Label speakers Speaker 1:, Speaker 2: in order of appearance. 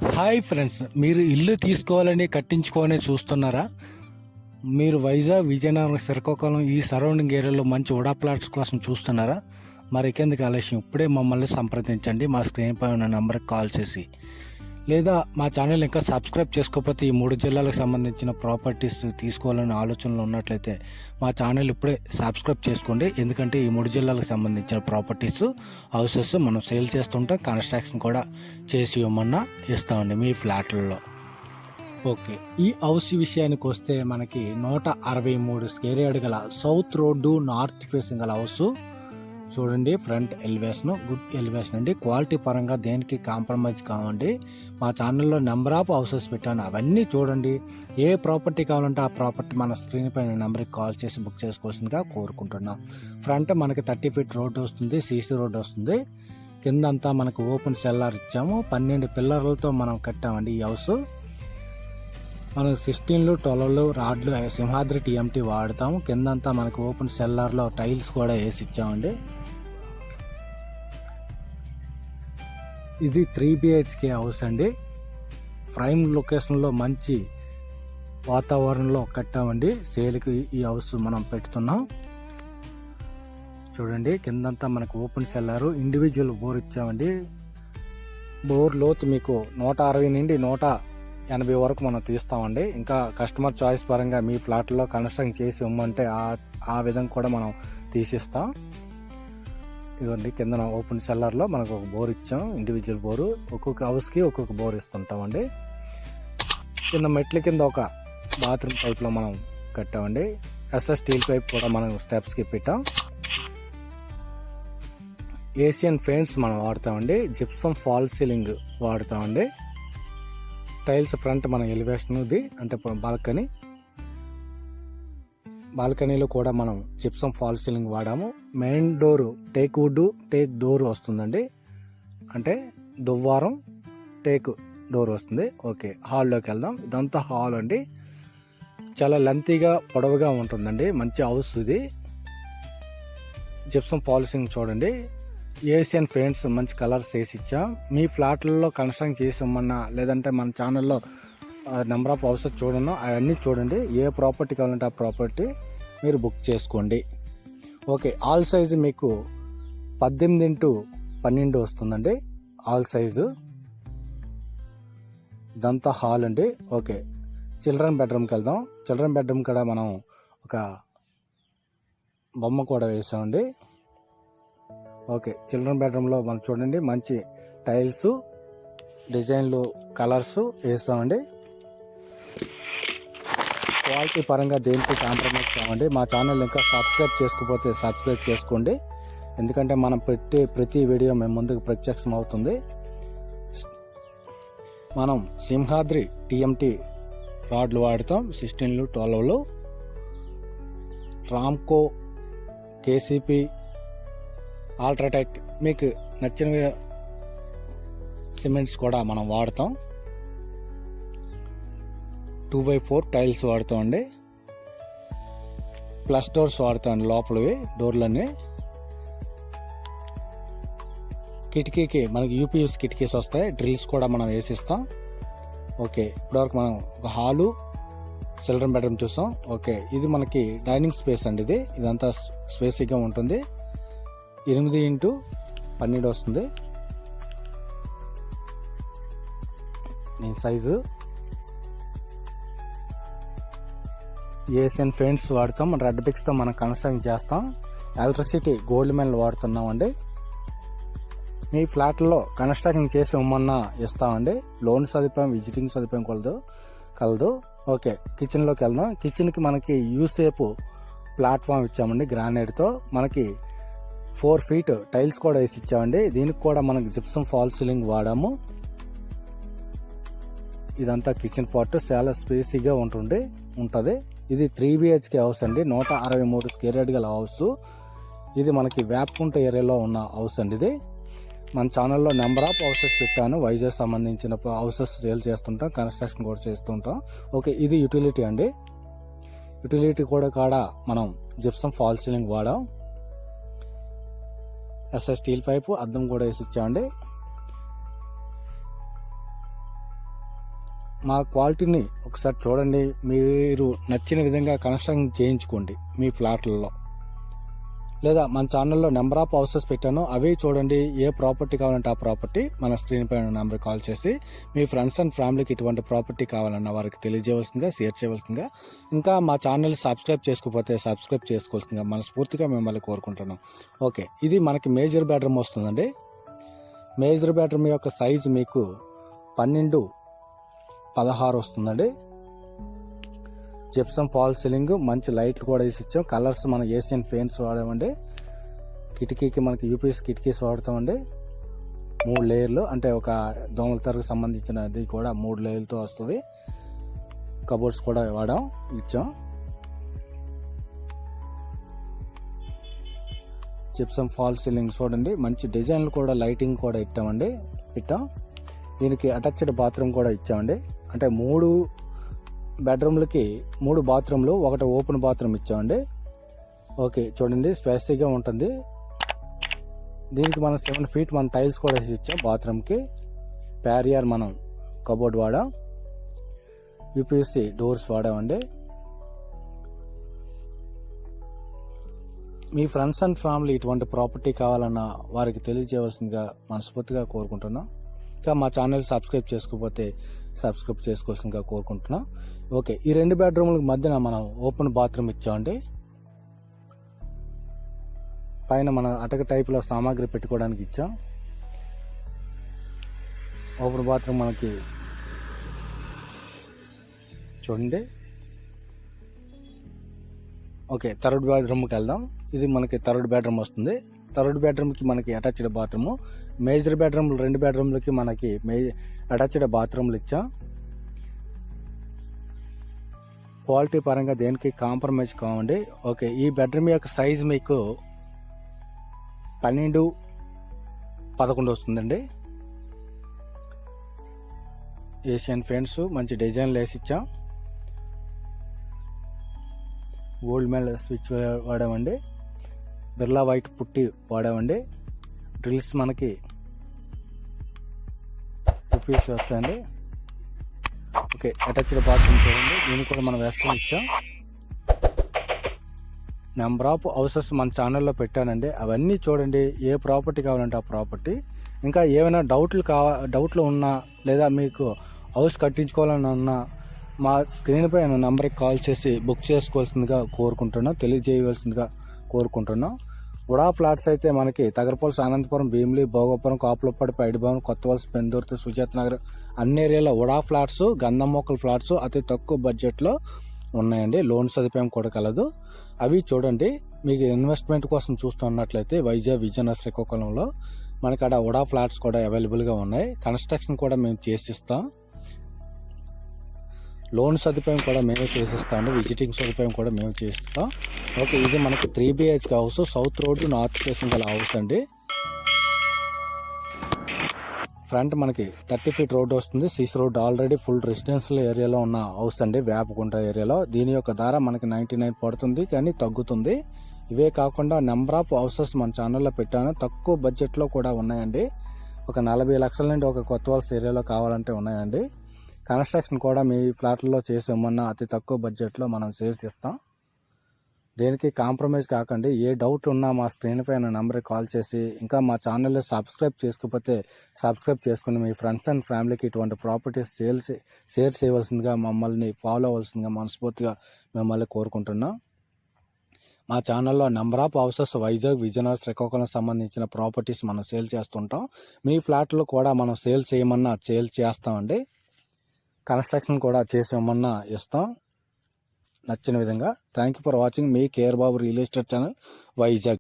Speaker 1: Hi friends, మీరు ఇల్లు తీసుకోవాలని కట్టించుకోవాలని చూస్తున్నారా? మీరు వైజాగ్, విజయనగరం, శ్రీకాకుళం ఈ సరౌండింగ్ ఏరియాలో మంచి ఉడా ప్లాట్స్ కోసం చూస్తున్నారా? మరి ఇంకెందుకు ఆలస్యం, ఇప్పుడే మమ్మల్ని సంప్రదించండి. మా స్క్రీన్ పై ఉన్న నెంబర్కి కాల్ చేసి, లేదా మా ఛానల్ ఇంకా సబ్స్క్రైబ్ చేసుకోకపోతే ఈ 3 జిల్లాలకు సంబంధించిన ప్రాపర్టీస్ తీసుకోవాలని ఆలోచనలు ఉన్నట్లయితే మా ఛానల్ ఇప్పుడే సబ్స్క్రైబ్ చేసుకోండి. ఎందుకంటే ఈ 3 జిల్లాలకు సంబంధించిన ప్రాపర్టీస్, హౌసెస్ మనం సేల్ చేస్తుంటాం. కన్స్ట్రక్షన్ కూడా చేసి ఇవ్వమన్నా ఇస్తామండి మీ ఫ్లాట్లలో. ఓకే, ఈ హౌస్ విషయానికి వస్తే మనకి 163 స్క్వేర్ యార్డ్ గల సౌత్ రోడ్డు నార్త్ ఫేసింగ్ గల హౌస్ చూడండి. ఫ్రంట్ ఎలివేషన్ గుడ్ ఎలివేషన్ అండి. క్వాలిటీ పరంగా దేనికి కాంప్రమైజ్ కావండి. మా ఛానల్లో నెంబర్ ఆఫ్ హౌసెస్ పెట్టాను, అవన్నీ చూడండి. ఏ ప్రాపర్టీ కావాలంటే ఆ ప్రాపర్టీ మన స్క్రీన్ పైన నెంబర్కి కాల్ చేసి బుక్ చేసుకోవాల్సిందిగా కోరుకుంటున్నాం. ఫ్రంట్ మనకి 30 ఫీట్ రోడ్ వస్తుంది, సీసీ రోడ్ వస్తుంది. కిందంతా మనకు ఓపెన్ సెల్లార్ ఇచ్చాము. 12 పిల్లర్లతో మనం కట్టామండి ఈ హౌస్. మనం 16లు 12లు రాడ్లు సింహాద్రి టీఎంటీ వాడతాము. కిందంతా మనకు ఓపెన్ సెల్లార్లో టైల్స్ కూడా వేసి ఇచ్చామండి. ఇది 3 BHK హౌస్ అండి. ప్రైమ్ లొకేషన్లో మంచి వాతావరణంలో కట్టామండి. సేల్కి ఈ హౌస్ మనం పెడుతున్నాం. చూడండి, కిందంతా మనకు ఓపెన్ సెల్లారు, ఇండివిజువల్ బోర్ ఇచ్చామండి. బోర్ లోతు మీకు 160 నుండి 180 వరకు మనం తీస్తామండి. ఇంకా కస్టమర్ చాయిస్ పరంగా మీ ఫ్లాట్లో కన్స్ట్రక్షన్ చేసి ఇవ్వమంటే ఆ విధంగా కూడా మనం తీసిస్తాం. ఇదిగోండి, కింద ఓపెన్ సెల్లర్లో మనకు ఒక బోర్ ఇచ్చాం, ఇండివిజువల్ బోరు. ఒక్కొక్క హౌస్కి ఒక్కొక్క బోర్ ఇస్తుంటామండి. కింద మెట్ల కింద ఒక బాత్రూమ్ పైప్లో మనం కట్టామండి. ఎస్ఎస్ స్టీల్ పైప్ కూడా మనం స్టెప్స్కి పెట్టాం. ఏషియన్ పెయింట్స్ మనం వాడతామండి. జిప్సమ్ ఫాల్ సీలింగ్ వాడతామండి. టైల్స్ ఫ్రంట్ మన ఎలివేషన్ ఇది అంటే బాల్కనీలో కూడా మనం జిప్సమ్ ఫాల్ సీలింగ్ వాడాము. Main door teak wood teak door వస్తుందండి, అంటే దువ్వారం టేక్ డోర్ వస్తుంది. ఓకే, హాల్లోకి వెళ్దాం. ఇదంతా హాల్ అండి. చాలా లెంతీగా పొడవుగా ఉంటుందండి. మంచి హౌస్ ఇది. జిప్సమ్ పాలిషింగ్ చూడండి. ఏషియన్ పెయింట్స్ మంచి కలర్స్ వేసి ఇచ్చాం. మీ ఫ్లాట్లలో కన్స్ట్రక్షన్ చేసి ఇవ్వమన్నా, లేదంటే మన ఛానల్లో నెంబర్ ఆఫ్ హౌసెస్ చూడను, అవన్నీ చూడండి. ఏ ప్రాపర్టీ కావాలంటే ఆ ప్రాపర్టీ మీరు బుక్ చేసుకోండి. ఓకే, ఆల్ సైజు మీకు 18x12 వస్తుందండి. All size. ఇదంతా హాల్ అండి. ఓకే, చిల్డ్రన్ బెడ్రూమ్కి వెళ్దాం. చిల్డ్రన్ బెడ్రూమ్ కూడా మనం ఒక బొమ్మ కూడా వేసామండి. ఓకే, చిల్డ్రన్ బెడ్రూమ్లో మనం చూడండి మంచి టైల్స్ డిజైన్లు కలర్స్ వేస్తామండి. క్వాలిటీ పరంగా దేనికి కాంప్రమైజ్ కావండి. మా ఛానల్ ఇంకా సబ్స్క్రైబ్ చేసుకోకపోతే సబ్స్క్రైబ్ చేసుకోండి. ఎందుకంటే మనం పెట్టే ప్రతి వీడియో మేము ముందుకు ప్రత్యక్షం అవుతుంది. మనం సింహాద్రి టీఎంటీ రాడ్లు వాడతాం, 16లు 12లు. రామ్కో, కేసీపీ, అల్ట్రాటెక్ మీకు నచ్చిన సిమెంట్స్ కూడా మనం వాడతాం. 2x4 టైల్స్ వాడతామండి. ప్లస్ డోర్స్ వాడతామండి, లోపలవి డోర్లన్నీ. కిటికీకి మనకి యూపీఎస్ కిటికీస్ వస్తాయి, డ్రిల్స్ కూడా మనం వేసిస్తాం. ఓకే, ఇప్పటివరకు మనం ఒక హాలు, చిల్డ్రన్ బెడ్రూమ్ చూసాం. ఓకే, ఇది మనకి డైనింగ్ స్పేస్ అండి. ఇదంతా స్పేసీగా ఉంటుంది. 8x12 వస్తుంది దీని సైజు. ఏషియన్ పెయింట్స్ వాడతాం. రెడ్ బ్రిక్స్తో మనం కన్స్ట్రక్షన్ చేస్తాం. ఎలక్ట్రిసిటీ గోల్డ్ మెన్ వాడుతున్నామండి. మీ ఫ్లాట్లో కన్స్ట్రక్షన్ చేసి ఇవ్వమన్నా ఇస్తామండి. లోన్ సదుపాయం, విజిటింగ్ సదుపాయం కలదు. ఓకే, కిచెన్లోకి వెళ్దాం. కిచెన్కి మనకి యూసేపు ప్లాట్ఫామ్ ఇచ్చామండి గ్రానైట్తో. మనకి 4 ఫీట్ టైల్స్ కూడా వేసి ఇచ్చామండి. దీనికి కూడా మనకి జిప్సమ్ ఫాల్ సీలింగ్ వాడాము. ఇదంతా కిచెన్ పార్ట్ చాలా స్పేసీగా ఉంటుంది. ఇది 3 BHK హౌస్ అండి. 163 స్క్వేర్ యార్డ్ గల హౌస్. ఇది మనకి వేపకుంట ఏరియాలో ఉన్న హౌస్ అండి. ఇది మన ఛానల్లో నెంబర్ ఆఫ్ హౌసెస్ పెట్టాను. వైజాగ్ సంబంధించిన హౌసెస్ సేల్ చేస్తుంటాం, కన్స్ట్రక్షన్ కూడా చేస్తుంటాం. ఓకే, ఇది యూటిలిటీ అండి. యూటిలిటీ కూడా మనం జిప్సమ్ ఫాల్ సీలింగ్ వాడాం. ఎస్ఎస్ స్టీల్ పైపు అద్దం కూడా వేసి ఇచ్చామండి. మా క్వాలిటీని ఒకసారి చూడండి. మీరు నచ్చిన విధంగా కన్స్ట్రక్షన్ చేయించుకోండి మీ ఫ్లాట్లలో. లేదా మన ఛానల్లో నెంబర్ ఆఫ్ హౌసెస్ పెట్టాను, అవి చూడండి. ఏ ప్రాపర్టీ కావాలంటే ఆ ప్రాపర్టీ మన స్క్రీన్ పైన నెంబర్ కాల్ చేసి మీ ఫ్రెండ్స్ అండ్ ఫ్యామిలీకి ఇటువంటి ప్రాపర్టీ కావాలన్న వారికి తెలియజేయవలసిందిగా, షేర్ చేయవలసిందిగా, ఇంకా మా ఛానల్ సబ్స్క్రైబ్ చేసుకోకపోతే సబ్స్క్రైబ్ చేసుకోవాల్సిందిగా మనస్ఫూర్తిగా మిమ్మల్ని కోరుకుంటున్నాం. ఓకే, ఇది మనకి మేజర్ బెడ్రూమ్ వస్తుందండి. మేజర్ బెడ్రూమ్ యొక్క సైజు మీకు 12x16 వస్తుందండి. జిప్సమ్ ఫాల్ సీలింగ్, మంచి లైట్లు కూడా వేసి ఇచ్చాం. కలర్స్ మన ఏషియన్ పెయింట్స్ వాడామండి. కిటికీకి మనకి యూపీఎస్ కిటికీస్ వాడతామండి. 3 లేయర్లు, అంటే ఒక దోమల తరకు సంబంధించినది కూడా 3 లేయర్లతో వస్తుంది. కబోర్డ్స్ కూడా ఇచ్చాం. జిప్సమ్ ఫాల్ సీలింగ్ చూడండి, మంచి డిజైన్లు కూడా, లైటింగ్ కూడా పెట్టాం. దీనికి అటాచ్డ్ బాత్రూమ్ కూడా ఇచ్చామండి. అంటే 3 బెడ్రూమ్లకి 3 బాత్రూమ్లు, ఒకటి ఓపెన్ బాత్రూమ్ ఇచ్చామండి. ఓకే, చూడండి స్పేసీగా ఉంటుంది. దీనికి మనం 7 feet మన టైల్స్ కూడా వేసి ఇచ్చాం. బాత్రూమ్కి ప్యారియర్ మనం కబోర్డ్ వాడాం. యూపీఎస్సీ డోర్స్ వాడామండి. మీ ఫ్రెండ్స్ అండ్ ఫ్యామిలీ ఇటువంటి ప్రాపర్టీ కావాలన్న వారికి తెలియజేయవలసిందిగా మనస్ఫూర్తిగా కోరుకుంటున్నాం. ఇంకా మా ఛానల్ సబ్స్క్రైబ్ చేసుకోకపోతే సబ్స్క్రైబ్ చేసుకోవాల్సిందిగా కోరుకుంటున్నాం. ఓకే, ఈ 2 బెడ్రూమ్లకు మధ్యన మనం ఓపెన్ బాత్రూమ్ ఇచ్చామండి. పైన మన అటక టైప్లో సామాగ్రి పెట్టుకోవడానికి ఇచ్చాం. ఓపెన్ బాత్రూమ్ మనకి చూడండి. ఓకే, థర్డ్ బెడ్రూమ్కి వెళ్దాం. ఇది మనకి థర్డ్ బెడ్రూమ్ వస్తుంది. థర్డ్ బెడ్రూమ్కి మనకి అటాచ్డ్ బాత్రూము. మేజర్ బెడ్రూమ్లు 2 బెడ్రూమ్లకి మనకి అటాచ్డ్ బాత్రూమ్లు ఇచ్చాం. క్వాలిటీ పరంగా దేనికి కాంప్రమైజ్ కావండి. ఓకే, ఈ బెడ్రూమ్ యొక్క సైజ్ మీకు 12x11 వస్తుందండి. ఏషియన్ పెయింట్స్ మంచి డిజైన్లు వేసి ఇచ్చాం. గోల్డ్ మెల్ స్విచ్ వాడామండి. బిర్లా వైట్ పుట్టి వాడామండి. డ్రిల్స్ మనకి యూపీఎస్ వస్తాయండి. ఓకే, అటాచ్డ్ బాత్రూమ్ చూడండి, దీన్ని కూడా మనం వేసుకొని ఇచ్చాం. నెంబర్ ఆఫ్ హౌసెస్ మన ఛానల్లో పెట్టానండి, అవన్నీ చూడండి. ఏ ప్రాపర్టీ కావాలంటే ఆ ప్రాపర్టీ. ఇంకా ఏమైనా డౌట్లు ఉన్నా, లేదా మీకు హౌస్ కట్టించుకోవాలని ఉన్నా మా స్క్రీన్ పైన నెంబర్కి కాల్ చేసి బుక్ చేసుకోవాల్సిందిగా తెలియజేయవలసిందిగా కోరుకుంటున్నాం. ఉడా ఫ్లాట్స్ అయితే మనకి తగరపల్స్, అనంతపురం, భీమిలి, భోగపురం, కాపులపాడు, పైడిభవన్, కొత్తవలస, పెందుర్తి, సుజాత నగర్ అన్ని ఏరియాలో ఉడా ఫ్లాట్స్, గంధం మొక్కల ఫ్లాట్స్ అతి తక్కువ బడ్జెట్లో ఉన్నాయండి. లోన్ సదుపాయం కూడా కలదు. అవి చూడండి. మీకు ఇన్వెస్ట్మెంట్ కోసం చూస్తున్నట్లయితే వైజాగ్ విజయనగరం శ్రీకాకుళంలో మనకి అక్కడ ఉడా ఫ్లాట్స్ కూడా అవైలబుల్గా ఉన్నాయి. కన్స్ట్రక్షన్ కూడా మేము చేసిస్తాం. లోన్ సదుపాయం కూడా మేమే చేసిస్తామండి. విజిటింగ్ సదుపాయం కూడా మేము చేసిస్తాం. ఓకే, ఇది మనకి 3 BHK house, south road north facing గల హౌస్ అండి. ఫ్రంట్ మనకి 30 feet రోడ్ వస్తుంది. CC road, already full residential ఏరియాలో ఉన్న హౌస్ అండి, వేపకుంట ఏరియాలో. దీని యొక్క ధర మనకి 99 పడుతుంది, కానీ తగ్గుతుంది. ఇవే కాకుండా నెంబర్ ఆఫ్ హౌసెస్ మన ఛానల్లో పెట్టాను. తక్కువ బడ్జెట్లో కూడా ఉన్నాయండి. ఒక 40 లక్షల నుండి ఒక కొత్తవలస ఏరియాలో కావాలంటే ఉన్నాయండి. కన్స్ట్రక్షన్ కూడా మీ ఫ్లాట్లలో చేసి ఇవ్వమన్నా అతి తక్కువ బడ్జెట్లో మనం చేసి ఇస్తాం. దేనికి కాంప్రమైజ్ కాకండి. ఏ డౌట్ ఉన్నా మా స్క్రీన్ పైన నెంబర్కి కాల్ చేసి, ఇంకా మా ఛానల్లో సబ్స్క్రైబ్ చేసుకోకపోతే సబ్స్క్రైబ్ చేసుకుని మీ ఫ్రెండ్స్ అండ్ ఫ్యామిలీకి ఇటువంటి ప్రాపర్టీస్ షేర్ చేయవలసిందిగా, మమ్మల్ని ఫాలో అవ్వాల్సిందిగా మనస్ఫూర్తిగా మిమ్మల్ని కోరుకుంటున్నాం. మా ఛానల్లో number of houses Vizag, Vizianagaram, Srikakulam సంబంధించిన ప్రాపర్టీస్ మనం సేల్ చేస్తుంటాం. మీ ఫ్లాట్లో కూడా మనం సేల్ చేయమన్నా సేల్ చేస్తామండి. కన్స్ట్రక్షన్ కూడా చేసేమన్నా ఇస్తాం నచ్చిన విధంగా. Thank you for watching me care Babu real estate channel Vizag.